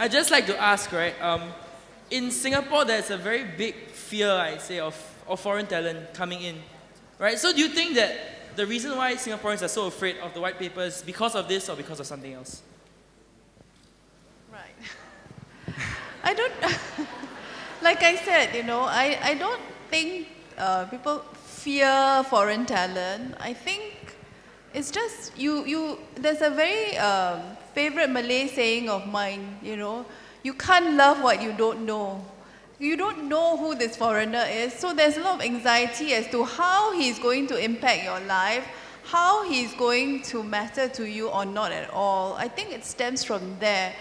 I'd just like to ask, right? In Singapore, there's a very big fear, I say, of foreign talent coming in, right? So do you think that the reason why Singaporeans are so afraid of the white paper is because of this or because of something else? Right. I don't, like I said, you know, I don't think people fear foreign talent. I think it's just, there's a very favorite Malay saying of mine, you know, you can't love what you don't know. You don't know who this foreigner is, so there's a lot of anxiety as to how he's going to impact your life, how he's going to matter to you or not at all. I think it stems from there.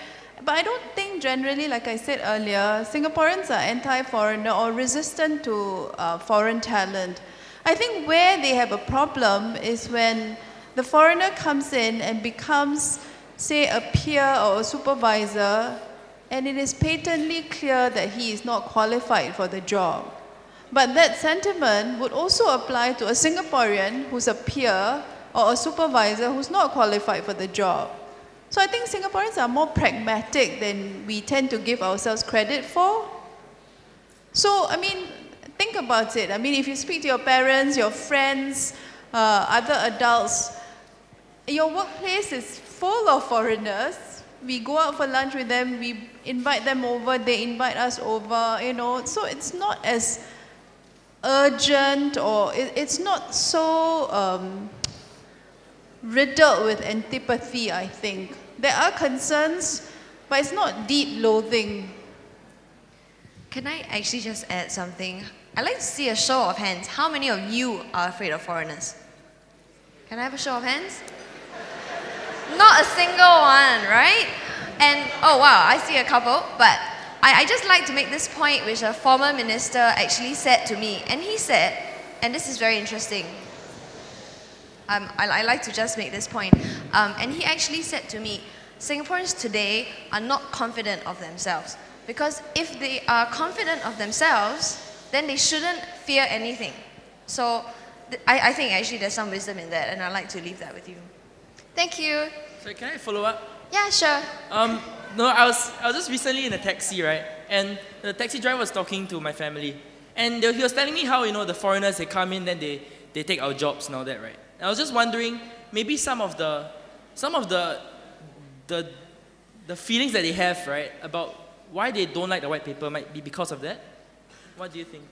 But I don't think generally, like I said earlier, Singaporeans are anti-foreigner or resistant to foreign talent. I think where they have a problem is when the foreigner comes in and becomes, say, a peer or a supervisor, and it is patently clear that he is not qualified for the job. But that sentiment would also apply to a Singaporean who's a peer or a supervisor who's not qualified for the job. So I think Singaporeans are more pragmatic than we tend to give ourselves credit for. So, I mean, think about it. I mean, if you speak to your parents, your friends, other adults, your workplace is full of foreigners. We go out for lunch with them, we invite them over, they invite us over, you know. So it's not as urgent, or it's not so riddled with antipathy, I think. There are concerns, but it's not deep loathing. Can I actually just add something? I'd like to see a show of hands. How many of you are afraid of foreigners? Can I have a show of hands? Not a single one, right? And, oh wow, I see a couple, but I just like to make this point which a former minister actually said to me. And he said, and this is very interesting, I like to just make this point, and he actually said to me, Singaporeans today are not confident of themselves, because if they are confident of themselves, then they shouldn't fear anything. So I think actually there's some wisdom in that, and I'd like to leave that with you. Thank you. So can I follow up? Yeah, sure. No, I was just recently in a taxi, right? And the taxi driver was talking to my family. And he was telling me how, you know, the foreigners, they come in, then they take our jobs and all that, right? And I was just wondering, maybe some of the feelings that they have, right, about why they don't like the white paper might be because of that. What do you think?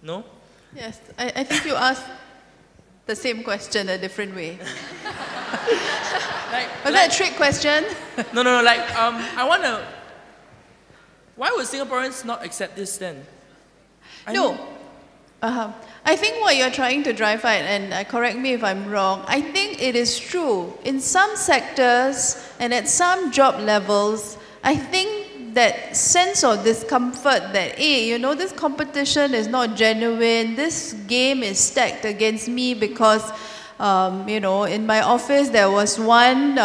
No? Yes, I think you asked the same question a different way. Was that a trick question? No, like, I want to... Why would Singaporeans not accept this then? I think what you're trying to drive at, and correct me if I'm wrong, I think it is true. In some sectors and at some job levels, I think that sense of discomfort that, hey, you know, this competition is not genuine, this game is stacked against me because, you know, in my office there was one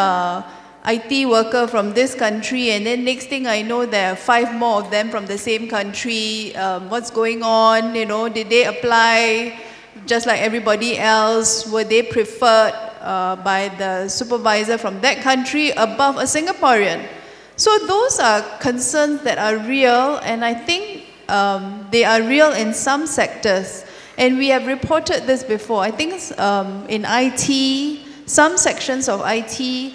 IT worker from this country, and then next thing I know there are 5 more of them from the same country. What's going on? You know, did they apply just like everybody else? Were they preferred by the supervisor from that country above a Singaporean? So those are concerns that are real, and I think they are real in some sectors. And we have reported this before. I think in IT, some sections of IT,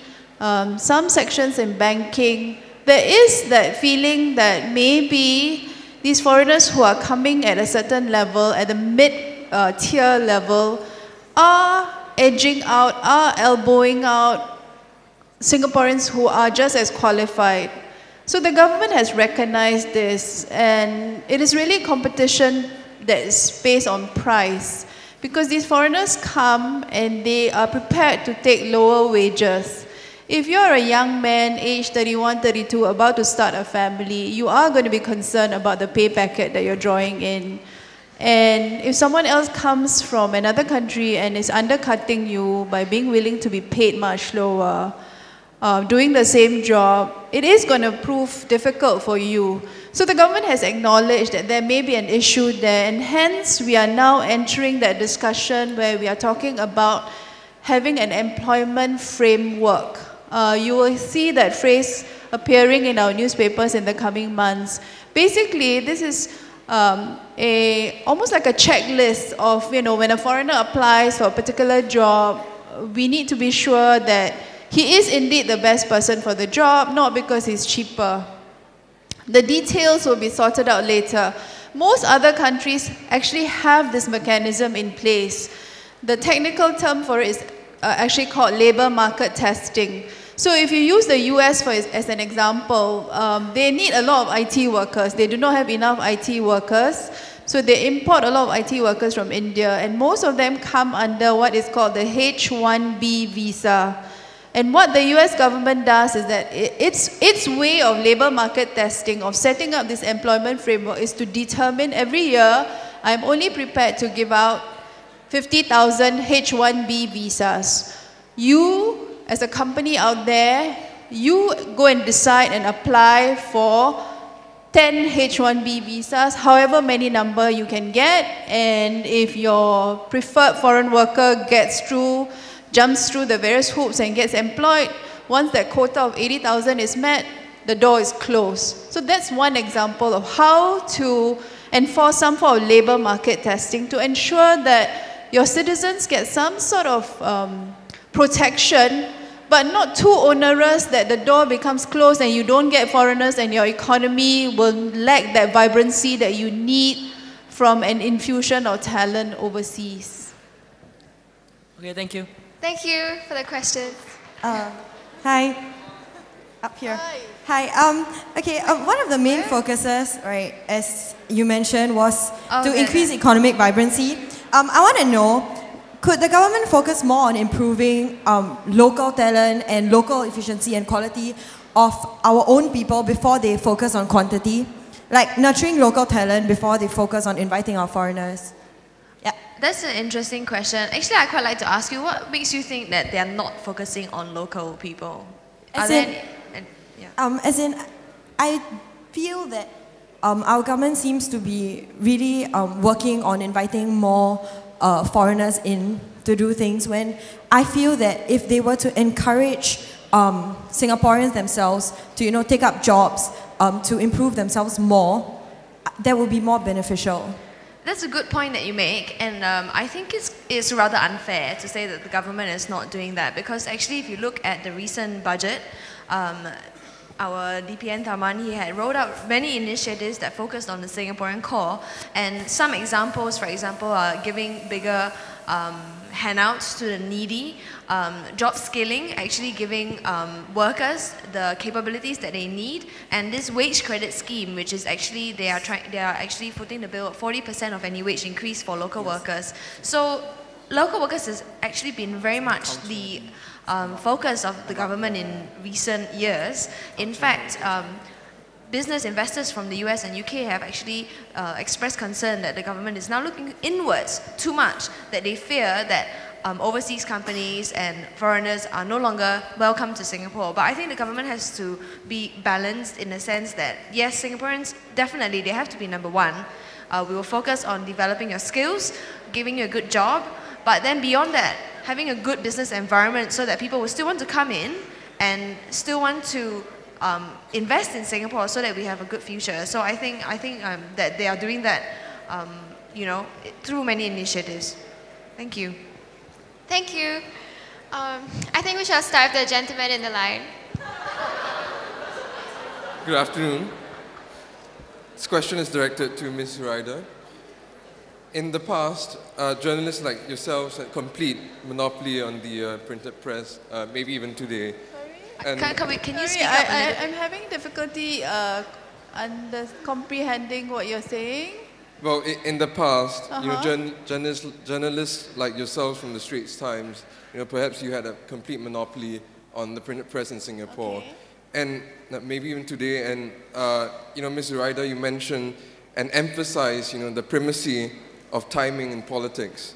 some sections in banking, there is that feeling that maybe these foreigners who are coming at a certain level, at the mid-tier level, are edging out, are elbowing out Singaporeans who are just as qualified. So the government has recognized this, and it is really a competition that is based on price, because these foreigners come and they are prepared to take lower wages. If you're a young man, age 31, 32, about to start a family, you are going to be concerned about the pay packet that you're drawing in. And if someone else comes from another country and is undercutting you by being willing to be paid much lower, doing the same job, it is going to prove difficult for you. So the government has acknowledged that there may be an issue there, and hence we are now entering that discussion where we are talking about having an employment framework you will see that phrase appearing in our newspapers in the coming months. Basically, this is almost like a checklist of, when a foreigner applies for a particular job, we need to be sure that he is indeed the best person for the job, not because he's cheaper. The details will be sorted out later. Most other countries actually have this mechanism in place. The technical term for it is actually called labor market testing. So if you use the US as an example, they need a lot of IT workers. They do not have enough IT workers. So they import a lot of IT workers from India, and most of them come under what is called the H-1B visa. And what the US government does is that its way of labor market testing, of setting up this employment framework, is to determine every year, I'm only prepared to give out 50,000 H-1B visas. You, as a company out there, you go and decide and apply for 10 H-1B visas, however many number you can get, and if your preferred foreign worker jumps through the various hoops and gets employed, once that quota of 80,000 is met, the door is closed. So that's one example of how to enforce some form of labor market testing to ensure that your citizens get some sort of protection, but not too onerous that the door becomes closed and you don't get foreigners and your economy will lack that vibrancy that you need from an infusion of talent overseas. Okay, thank you. Thank you for the question. Hi. Up here. Hi. Okay, one of the main focuses, right, as you mentioned, was to increase economic vibrancy. I want to know, could the government focus more on improving local talent and local efficiency and quality of our own people before they focus on quantity? Like nurturing local talent before they focus on inviting our foreigners? Yeah. That's an interesting question. Actually, I'd quite like to ask you, what makes you think that they're not focusing on local people? As in, I feel that our government seems to be really working on inviting more foreigners in to do things, when I feel that if they were to encourage Singaporeans themselves to take up jobs, to improve themselves more, that would be more beneficial. That's a good point that you make, and I think it's rather unfair to say that the government is not doing that, because actually if you look at the recent budget, our DPN Tharman, he had rolled out many initiatives that focused on the Singaporean core, and some examples, for example, are giving bigger handouts to the needy, job skilling, actually giving workers the capabilities that they need, and this wage credit scheme, which is actually they are actually footing the bill at 40% of any wage increase for local workers. So local workers has actually been very much the focus of the government in recent years. In fact, business investors from the US and UK have actually expressed concern that the government is now looking inwards too much, that they fear that overseas companies and foreigners are no longer welcome to Singapore. But I think the government has to be balanced in the sense that, yes, Singaporeans, definitely, they have to be number one. We will focus on developing your skills, giving you a good job, but then beyond that, having a good business environment so that people will still want to come in and still want to invest in Singapore so that we have a good future. So I think that they are doing that, through many initiatives. Thank you. Thank you. I think we shall start with the gentleman in the line. Good afternoon. This question is directed to Ms. Zuraidah. In the past, journalists like yourselves had complete monopoly on the printed press, maybe even today. Can you speak up a little? I'm having difficulty comprehending what you're saying. Well, in the past, journalists like yourselves from the Straits Times, perhaps you had a complete monopoly on the printed press in Singapore. Okay. And maybe even today, and Ms. Zuraidah, you mentioned and emphasized, the primacy of timing in politics.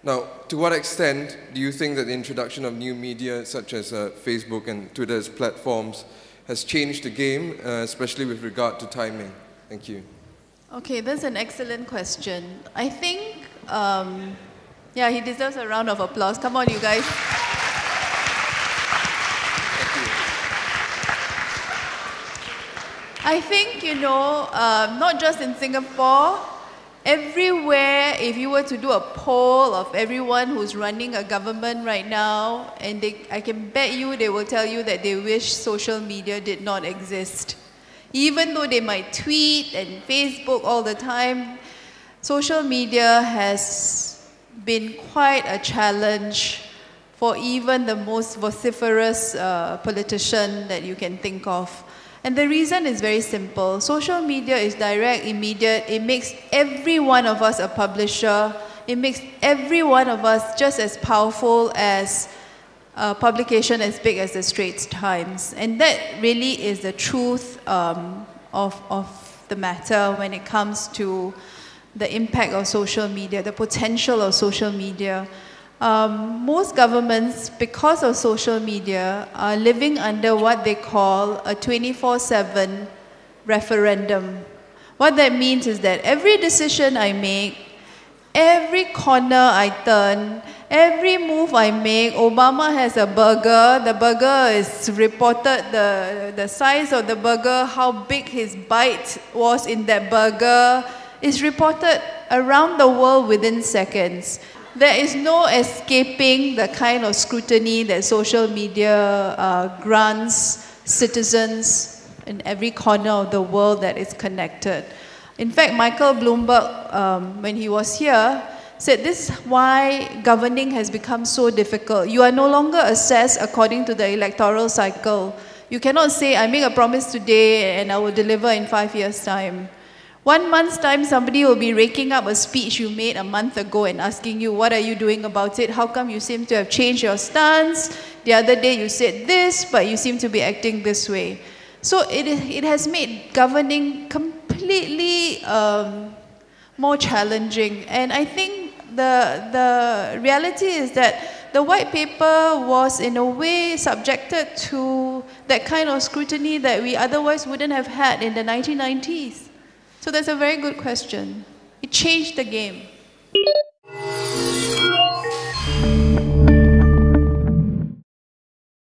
Now, to what extent do you think that the introduction of new media such as Facebook and Twitter as platforms has changed the game, especially with regard to timing? Thank you. Okay, that's an excellent question. I think, he deserves a round of applause. Come on, you guys. I think, not just in Singapore, everywhere, if you were to do a poll of everyone who's running a government right now, and I can bet you they will tell you that they wish social media did not exist. Even though they might tweet and Facebook all the time, social media has been quite a challenge for even the most vociferous politician that you can think of. And the reason is very simple. Social media is direct, immediate. It makes every one of us a publisher. It makes every one of us just as powerful as a publication as big as the Straits Times. And that really is the truth of the matter when it comes to the impact of social media, the potential of social media. Most governments, because of social media, are living under what they call a 24/7 referendum. What that means is that every decision I make, every corner I turn, every move I make, Obama has a burger, the burger is reported, the size of the burger, how big his bite was in that burger, is reported around the world within seconds. There is no escaping the kind of scrutiny that social media grants citizens in every corner of the world that is connected. In fact, Michael Bloomberg, when he was here, said this is why governing has become so difficult. You are no longer assessed according to the electoral cycle. You cannot say, I make a promise today and I will deliver in 5 years' time. 1 month's time, somebody will be raking up a speech you made a month ago and asking you, what are you doing about it? How come you seem to have changed your stance? The other day you said this, but you seem to be acting this way. So it has made governing completely more challenging. And I think the reality is that the white paper was in a way subjected to that kind of scrutiny that we otherwise wouldn't have had in the 1990s. So that's a very good question. It changed the game.